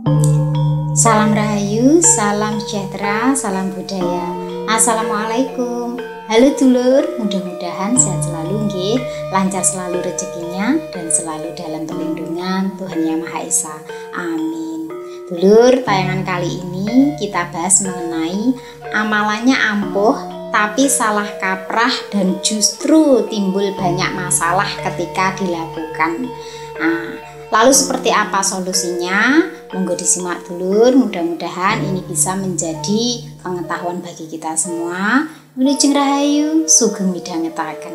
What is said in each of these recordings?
Salam Rahayu, salam sejahtera, salam budaya. Assalamualaikum. Halo dulur, mudah-mudahan sehat selalu nggih, lancar selalu rezekinya dan selalu dalam perlindungan Tuhan Yang Maha Esa. Amin. Dulur, tayangan kali ini kita bahas mengenai amalannya ampuh tapi salah kaprah dan justru timbul banyak masalah ketika dilakukan. Lalu seperti apa solusinya? Monggo disimak dulur, mudah-mudahan ini bisa menjadi pengetahuan bagi kita semua. Wilujeng Rahayu, sugeng midhangetaken.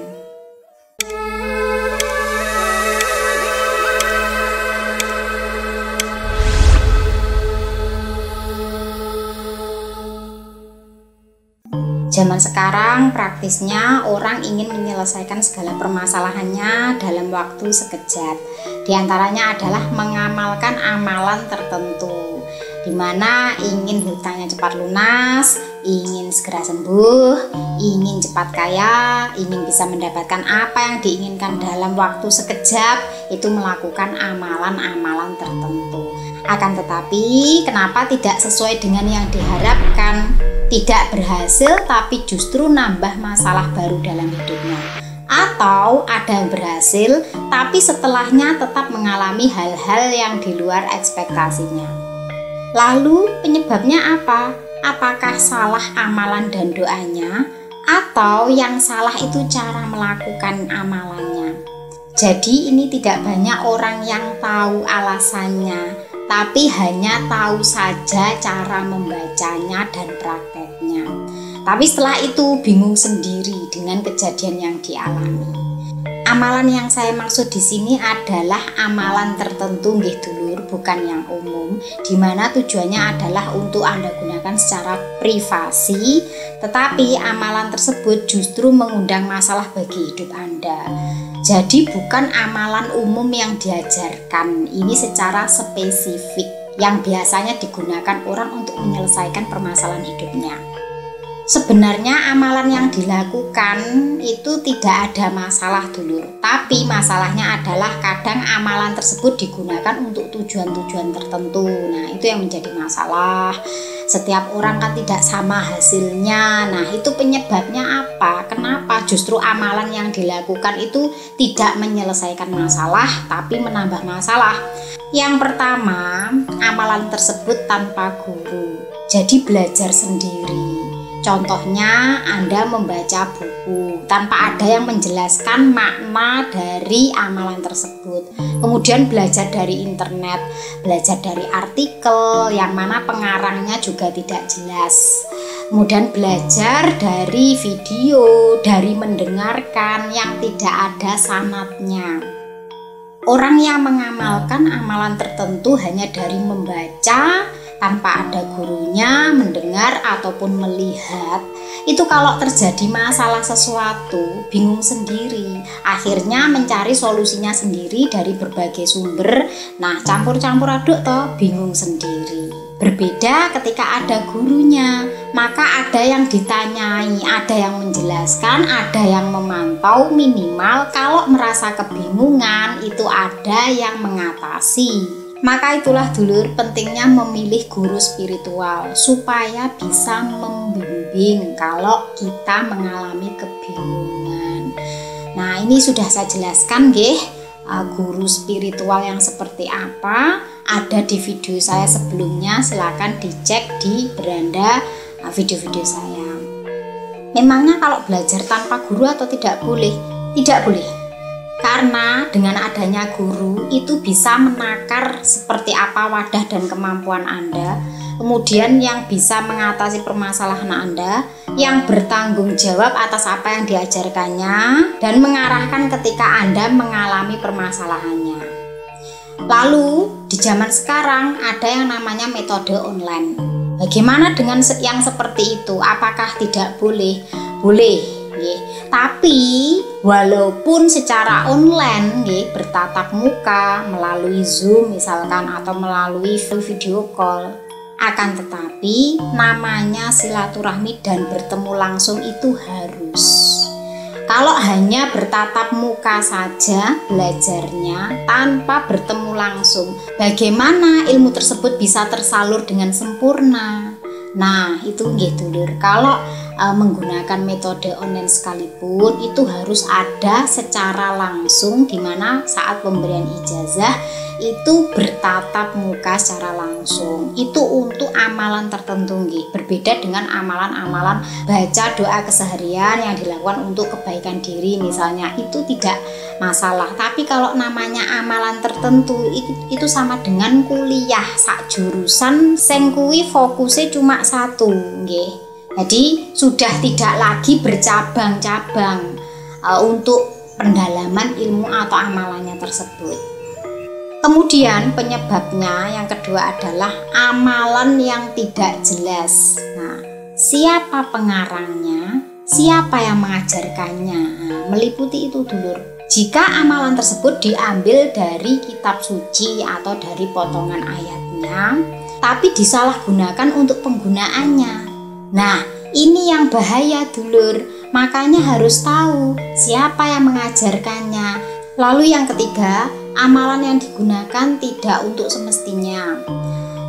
Zaman sekarang praktisnya orang ingin menyelesaikan segala permasalahannya dalam waktu sekejap. Di antaranya adalah mengamalkan amalan tertentu, di mana ingin hutangnya cepat lunas, ingin segera sembuh, ingin cepat kaya, ingin bisa mendapatkan apa yang diinginkan dalam waktu sekejap, itu melakukan amalan-amalan tertentu. Akan tetapi, kenapa tidak sesuai dengan yang diharapkan? Tidak berhasil tapi justru nambah masalah baru dalam hidupnya. Atau ada yang berhasil tapi setelahnya tetap mengalami hal-hal yang di luar ekspektasinya. Lalu penyebabnya apa? Apakah salah amalan dan doanya? Atau yang salah itu cara melakukan amalannya? Jadi ini tidak banyak orang yang tahu alasannya, tapi hanya tahu saja cara membacanya dan prakteknya. Tapi setelah itu bingung sendiri dengan kejadian yang dialami. Amalan yang saya maksud di sini adalah amalan tertentu nggih dulur, bukan yang umum, di mana tujuannya adalah untuk Anda gunakan secara privasi, tetapi amalan tersebut justru mengundang masalah bagi hidup Anda. Jadi bukan amalan umum yang diajarkan, ini secara spesifik yang biasanya digunakan orang untuk menyelesaikan permasalahan hidupnya. Sebenarnya amalan yang dilakukan itu tidak ada masalah dulur, tapi masalahnya adalah kadang amalan tersebut digunakan untuk tujuan-tujuan tertentu. Nah, itu yang menjadi masalah. Setiap orang kan tidak sama hasilnya. Nah, itu penyebabnya apa? Kenapa justru amalan yang dilakukan itu tidak menyelesaikan masalah, tapi menambah masalah? Yang pertama, amalan tersebut tanpa guru. Jadi belajar sendiri. Contohnya, Anda membaca buku tanpa ada yang menjelaskan makna dari amalan tersebut. Kemudian belajar dari internet, belajar dari artikel yang mana pengarangnya juga tidak jelas. Kemudian belajar dari video, dari mendengarkan yang tidak ada sanadnya. Orang yang mengamalkan amalan tertentu hanya dari membaca, tanpa ada gurunya, mendengar ataupun melihat, itu kalau terjadi masalah sesuatu bingung sendiri, akhirnya mencari solusinya sendiri dari berbagai sumber. Nah, campur-campur aduk toh, bingung sendiri. Berbeda ketika ada gurunya, maka ada yang ditanyai, ada yang menjelaskan, ada yang memantau. Minimal kalau merasa kebingungan itu ada yang mengatasi. Maka itulah dulur pentingnya memilih guru spiritual supaya bisa membimbing kalau kita mengalami kebingungan. Nah, ini sudah saya jelaskan nggih, guru spiritual yang seperti apa ada di video saya sebelumnya, silakan dicek di beranda video-video saya. Memangnya kalau belajar tanpa guru atau tidak boleh? Tidak boleh. Karena dengan adanya guru itu bisa menakar seperti apa wadah dan kemampuan Anda, kemudian yang bisa mengatasi permasalahan Anda, yang bertanggung jawab atas apa yang diajarkannya, dan mengarahkan ketika Anda mengalami permasalahannya. Lalu di zaman sekarang ada yang namanya metode online. Bagaimana dengan yang seperti itu? Apakah tidak boleh? Boleh. Tapi walaupun secara online bertatap muka melalui Zoom misalkan atau melalui video call, akan tetapi namanya silaturahmi dan bertemu langsung itu harus. Kalau hanya bertatap muka saja belajarnya tanpa bertemu langsung, bagaimana ilmu tersebut bisa tersalur dengan sempurna? Nah, itu gitu Dulur. Kalau menggunakan metode online sekalipun itu harus ada secara langsung, di mana saat pemberian ijazah itu bertatap muka secara langsung. Itu untuk amalan tertentu nggih. Berbeda dengan amalan-amalan baca doa keseharian yang dilakukan untuk kebaikan diri misalnya, itu tidak masalah. Tapi kalau namanya amalan tertentu itu sama dengan kuliah sak jurusan sing kuwi fokusnya cuma satu nggih. Jadi sudah tidak lagi bercabang-cabang untuk pendalaman ilmu atau amalannya tersebut. Kemudian penyebabnya yang kedua adalah amalan yang tidak jelas. Nah, siapa pengarangnya, siapa yang mengajarkannya, meliputi itu Dulur. Jika amalan tersebut diambil dari kitab suci atau dari potongan ayatnya, tapi disalahgunakan untuk penggunaannya. Nah, ini yang bahaya Dulur. Makanya harus tahu siapa yang mengajarkannya. Lalu yang ketiga, amalan yang digunakan tidak untuk semestinya.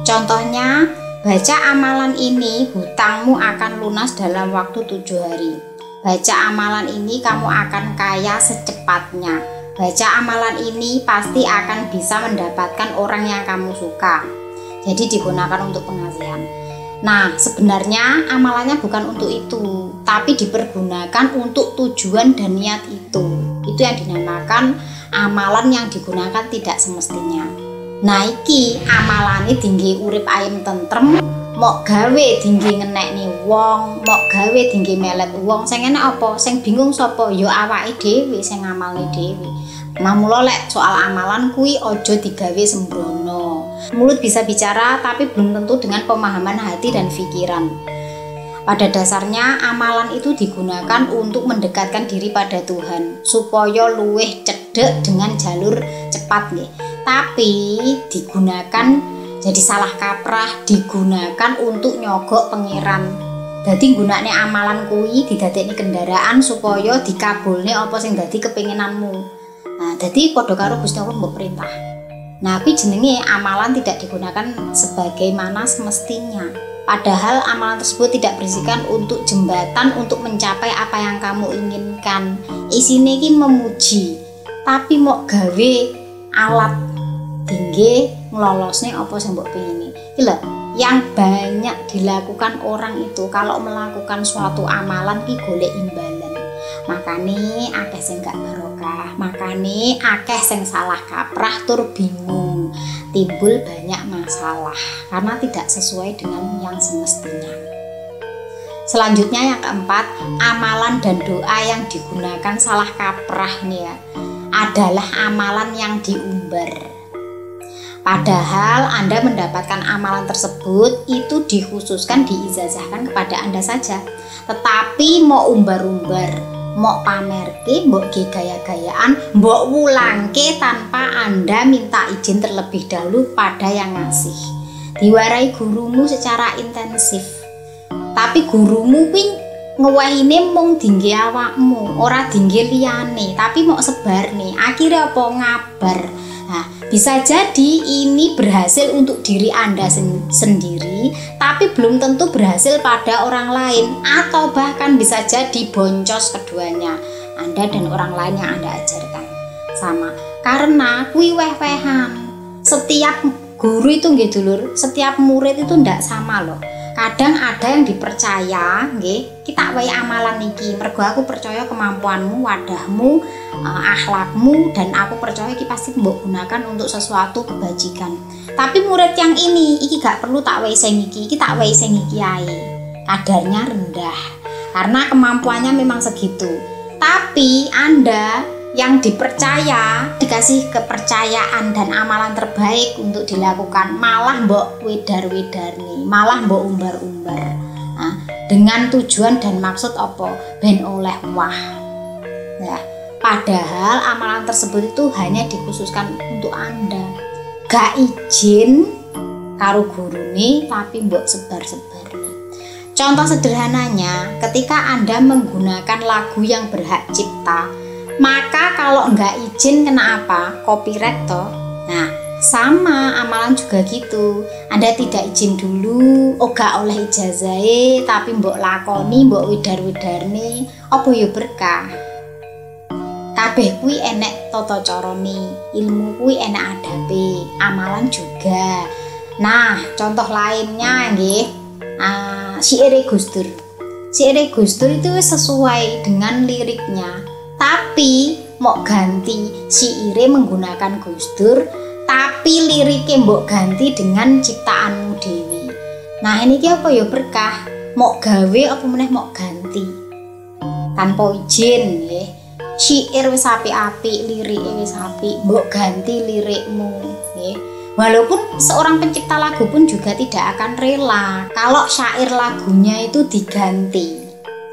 Contohnya, baca amalan ini hutangmu akan lunas dalam waktu 7 hari. Baca amalan ini kamu akan kaya secepatnya. Baca amalan ini pasti akan bisa mendapatkan orang yang kamu suka. Jadi digunakan untuk pengasihan. Nah, sebenarnya amalannya bukan untuk itu, tapi dipergunakan untuk tujuan dan niat itu. Itu yang dinamakan amalan yang digunakan tidak semestinya. Nah, iki amalane dingge urip ayem tentrem, mok gawe dingge ngenekni wong, mok gawe dingge melet wong. Sing enek apa? Sing bingung sapa? Ya awake dhewe sing ngamalne dhewe. Nah, mula lek soal amalan kuwi aja digawe sembrono. Mulut bisa bicara tapi belum tentu dengan pemahaman hati dan pikiran. Pada dasarnya amalan itu digunakan untuk mendekatkan diri pada Tuhan supaya luweh cedek dengan jalur cepat nih. Tapi digunakan jadi salah kaprah, digunakan untuk nyogok pangeran. Jadi gunane amalan kuwi didadekne kendaraan supaya dikabulne apa sing dadi kepinginanmu. Nah, jadi padha karo Gusti Allah mbok perintah. Nah, kuwi jenenge amalan tidak digunakan sebagaimana semestinya. Padahal amalan tersebut tidak berisikan untuk jembatan untuk mencapai apa yang kamu inginkan. Isine iki memuji, tapi mau gawe alat tinggi ngelolosne apa sing mbok pengini. Iki lho, yang banyak dilakukan orang itu kalau melakukan suatu amalan ki golek imbalan. Makane akeh sing gak barokah, makane akeh sing salah kaprah tur bingung, timbul banyak masalah karena tidak sesuai dengan yang semestinya. Selanjutnya yang keempat, amalan dan doa yang digunakan salah kaprah nih ya, adalah amalan yang diumbar. Padahal Anda mendapatkan amalan tersebut itu dikhususkan diijazahkan kepada Anda saja. Tetapi mau umbar-umbar, mau pamerke, mbok gaya-gayaan, mbok wulangke tanpa Anda minta izin terlebih dahulu pada yang ngasih. Diwarai gurumu secara intensif. Tapi gurumu kuwi ngewehine mung dingge awakmu, ora dingge liyane, tapi mau sebar nih. Akhirnya apa ngabar. Nah, bisa jadi ini berhasil untuk diri Anda sendiri, tapi belum tentu berhasil pada orang lain, atau bahkan bisa jadi boncos keduanya, Anda dan orang lain yang Anda ajarkan. Sama, karena kuwi weh-wehan. Setiap guru itu nggih Dulur, setiap murid itu ndak sama loh. Kadang ada yang dipercaya, nggih, kita wae amalan niki, mergo aku percaya kemampuanmu, wadahmu, akhlakmu, dan aku percaya iki pasti mbok gunakan untuk sesuatu kebajikan. Tapi murid yang ini, iki gak perlu tak wae sing iki tak wae sing iki ae. Kadarnya rendah karena kemampuannya memang segitu. Tapi Anda yang dipercaya, dikasih kepercayaan dan amalan terbaik untuk dilakukan, malah mbok wedar-wedar nih, malah mbok umbar-umbar. Nah, dengan tujuan dan maksud apa? Ben oleh wah. Ya, padahal amalan tersebut itu hanya dikhususkan untuk Anda. Gak izin karo gurune tapi mbok sebar-sebar nih. Contoh sederhananya, ketika Anda menggunakan lagu yang berhak cipta, maka kalau nggak izin kena apa? Copyright toh. Nah, sama amalan juga gitu. Anda tidak izin dulu, gak oleh ijazah, tapi mbok lakoni, mbok widar-widarne, apa yo berkah. Kabeh kuwi enek tata carane, ilmu kuwi enek adabe, amalan juga. Nah, contoh lainnya nggih, syaire Gus Dur. Syaire Gus Dur itu sesuai dengan liriknya, tapi mau ganti syaire menggunakan Gus Dur, tapi liriknya mbok ganti dengan ciptaanmu dewi. Nah, ini apa ya berkah? Mau gawe apa meneh mau ganti tanpa izin nggih. Syair wis apik-apik, lirike wis apik, mbok ganti lirikmu nggih. Walaupun seorang pencipta lagu pun juga tidak akan rela kalau syair lagunya itu diganti.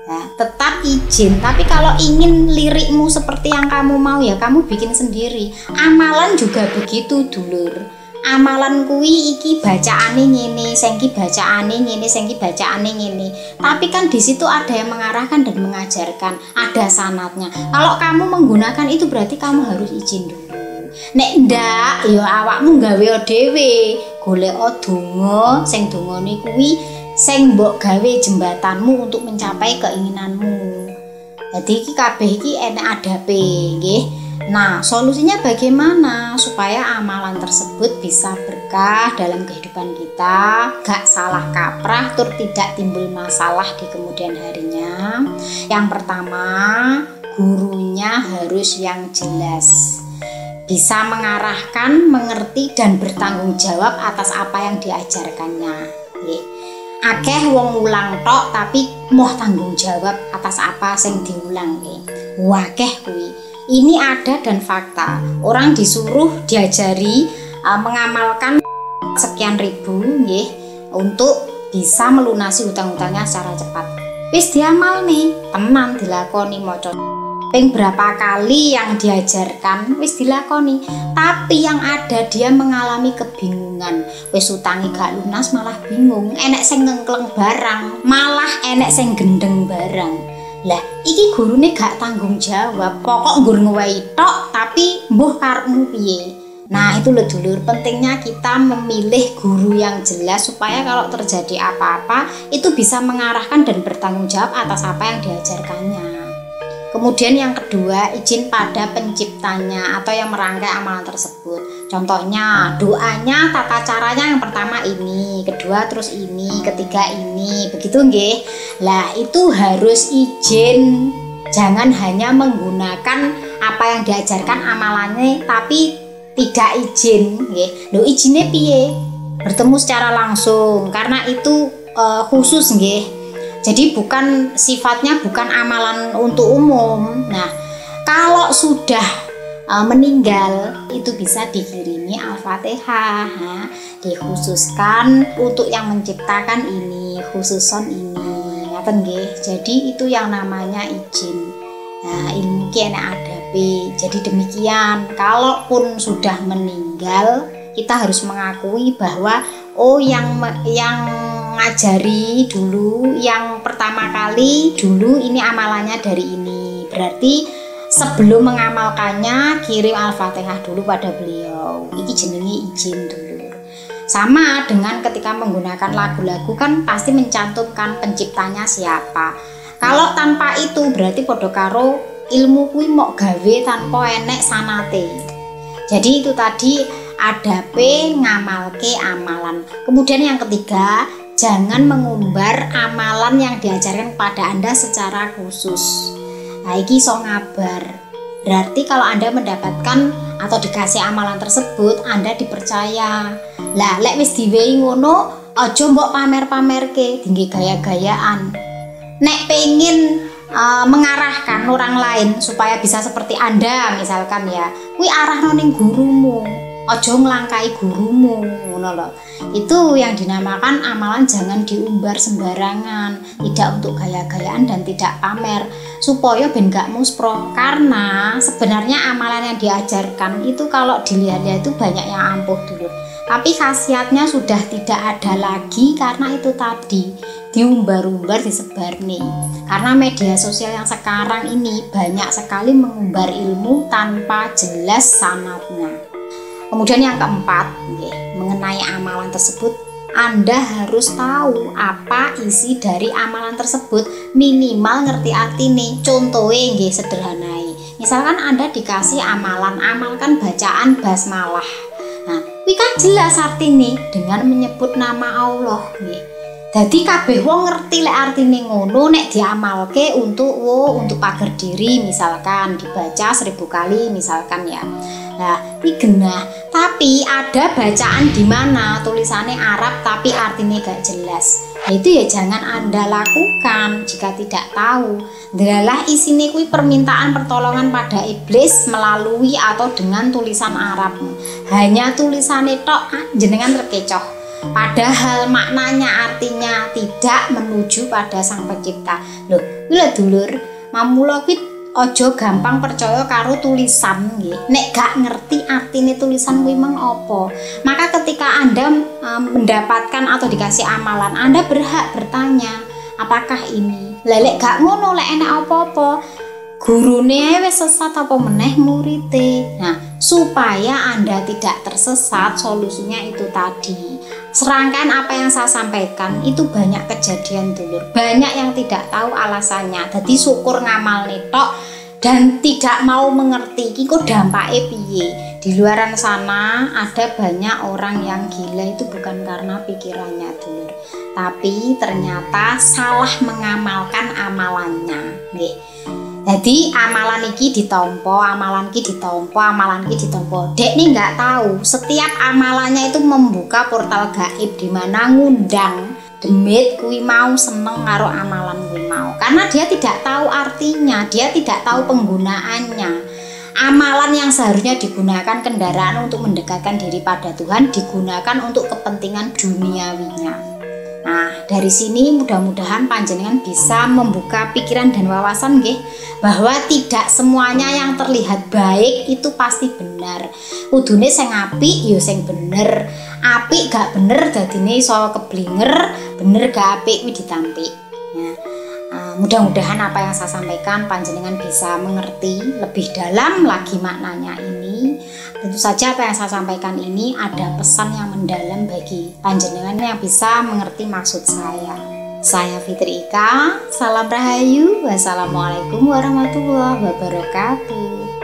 Nah, tetap izin, tapi kalau ingin lirikmu seperti yang kamu mau ya kamu bikin sendiri. Amalan juga begitu dulur. Amalan kuwi iki bacaane ngene, sing iki bacaane ngene, sing iki bacaane ngene. Tapi kan di situ ada yang mengarahkan dan mengajarkan, ada sanatnya. Kalau kamu menggunakan itu berarti kamu harus izin dulu. Nek ndak ya awakmu gawe dhewe, golek donga sing dongane kuwi sing mbok gawe jembatanmu untuk mencapai keinginanmu. Jadi iki kabeh iki enek adabe nggih. Nah, solusinya bagaimana supaya amalan tersebut bisa berkah dalam kehidupan kita, gak salah kaprah, tur tidak timbul masalah di kemudian harinya. Yang pertama, gurunya harus yang jelas, bisa mengarahkan, mengerti, dan bertanggung jawab atas apa yang diajarkannya. Akeh wong ulang tok tapi moh tanggung jawab atas apa sing diulang. Wakeh kuwi. Ini ada dan fakta. Orang disuruh diajari mengamalkan sekian ribu nggih untuk bisa melunasi hutang-hutangnya secara cepat. Wis diamal nih, tenan dilakoni maca. Ping berapa kali yang diajarkan wis dilakoni, tapi yang ada dia mengalami kebingungan. Wis utangi gak lunas malah bingung, enek sing ngengkleng barang, malah enek sing gendeng barang. Lah iki gurune gak tanggung jawab, pokok nggur ngewehi tok tapi mbuh karepmu piye. Nah, itu lho dulur, pentingnya kita memilih guru yang jelas supaya kalau terjadi apa-apa itu bisa mengarahkan dan bertanggung jawab atas apa yang diajarkannya. Kemudian yang kedua, izin pada penciptanya atau yang merangkai amalan tersebut. Contohnya, doanya, tata caranya yang pertama ini, kedua terus ini, ketiga ini, begitu nggih. Lah, itu harus izin. Jangan hanya menggunakan apa yang diajarkan amalannya tapi tidak izin nggih. Lho izinnya piye? Bertemu secara langsung karena itu khusus nggih. Jadi bukan sifatnya bukan amalan untuk umum. Nah, kalau sudah meninggal itu bisa dikirimi Al-Fatihah, dikhususkan untuk yang menciptakan ini, khususon ini, ngaten nggih. Jadi itu yang namanya izin. Nah, ilmu ki enek adabe. Jadi demikian, kalaupun sudah meninggal, kita harus mengakui bahwa yang ngajari dulu, yang pertama kali dulu ini amalannya dari ini. Berarti sebelum mengamalkannya kirim Al-Fatihah dulu pada beliau. Ini jenenge izin dulu. Sama dengan ketika menggunakan lagu-lagu kan pasti mencantumkan penciptanya siapa. Kalau tanpa itu berarti padha karo ilmu kuwi mok gawe tanpa enek sanate. Jadi itu tadi adabe ngamalke amalan. Kemudian yang ketiga, jangan mengumbar amalan yang diajarkan kepada Anda secara khusus. Nah, iki iso ngabar. Berarti kalau Anda mendapatkan atau dikasih amalan tersebut, Anda dipercaya. Lah, lek wis diwehi ngono, aja mbok pamer-pamerke, tinggi gaya-gayaan. Nek pengen mengarahkan orang lain supaya bisa seperti Anda misalkan ya, kuwi arahno ning gurumu. Ojo nglangkai gurumu, ngono lho. Itu yang dinamakan amalan jangan diumbar sembarangan, tidak untuk gaya-gayaan dan tidak pamer, supaya ben gak muspro. Karena sebenarnya amalan yang diajarkan itu kalau dilihat-lihat itu banyak yang ampuh dulu. Tapi khasiatnya sudah tidak ada lagi karena itu tadi diumbar-umbar, disebar nih. Karena media sosial yang sekarang ini banyak sekali mengumbar ilmu tanpa jelas sanadnya. Kemudian yang keempat, mengenai amalan tersebut, Anda harus tahu apa isi dari amalan tersebut, minimal ngerti artinya. Contohnya nggih sederhanai. Misalkan Anda dikasih amalan, amalkan bacaan basmalah. Nah, ini kan jelas artinya dengan menyebut nama Allah nggih. Jadi kabeh wong ngerti lek artine ngono, nek diamalke untuk pagar diri misalkan dibaca 1000 kali misalkan ya. Nah, ini genah. Tapi ada bacaan di mana tulisannya Arab tapi artinya gak jelas. Nah, itu ya jangan Anda lakukan jika tidak tahu. Delalah isine kuwi permintaan pertolongan pada iblis melalui atau dengan tulisan Arab. Hanya tulisannya tok jenengan terkecoh. Padahal maknanya artinya tidak menuju pada Sang Pencipta. Loh, lha dulur, mamula kuwi aja gampang percaya karo tulisan nggih. Nek gak ngerti artine tulisan kuwi mang apa. Maka ketika Anda mendapatkan atau dikasih amalan, Anda berhak bertanya, apakah ini? Lek gak ngono, lek enek apa-apa, gurune wis sesat apa meneh murite. Nah, supaya Anda tidak tersesat, solusinya itu tadi. Serangkaian apa yang saya sampaikan itu banyak kejadian dulur, banyak yang tidak tahu alasannya. Jadi syukur ngamal netok dan tidak mau mengerti kok dampaknya piye. Di luaran sana ada banyak orang yang gila itu bukan karena pikirannya dulur, tapi ternyata salah mengamalkan amalannya nggih. Jadi amalan iki ditompo, amalan iki ditompo, amalan iki ditompo. Dek nih nggak tahu setiap amalannya itu membuka portal gaib di mana ngundang demit kui mau seneng karo amalan kui mau. Karena dia tidak tahu artinya, dia tidak tahu penggunaannya. Amalan yang seharusnya digunakan kendaraan untuk mendekatkan diri pada Tuhan digunakan untuk kepentingan duniawinya. Nah, dari sini mudah-mudahan panjenengan bisa membuka pikiran dan wawasan nggih bahwa tidak semuanya yang terlihat baik itu pasti benar. Kudune sing apik ya sing bener. Apik gak bener dadine iso keblinger, bener gak apik kuwi ditampik. Ya. Mudah-mudahan apa yang saya sampaikan panjenengan bisa mengerti lebih dalam lagi maknanya ini. Tentu saja apa yang saya sampaikan ini ada pesan yang mendalam bagi panjenengan yang bisa mengerti maksud saya. Saya Fitri Ika, salam rahayu, wassalamualaikum warahmatullahi wabarakatuh.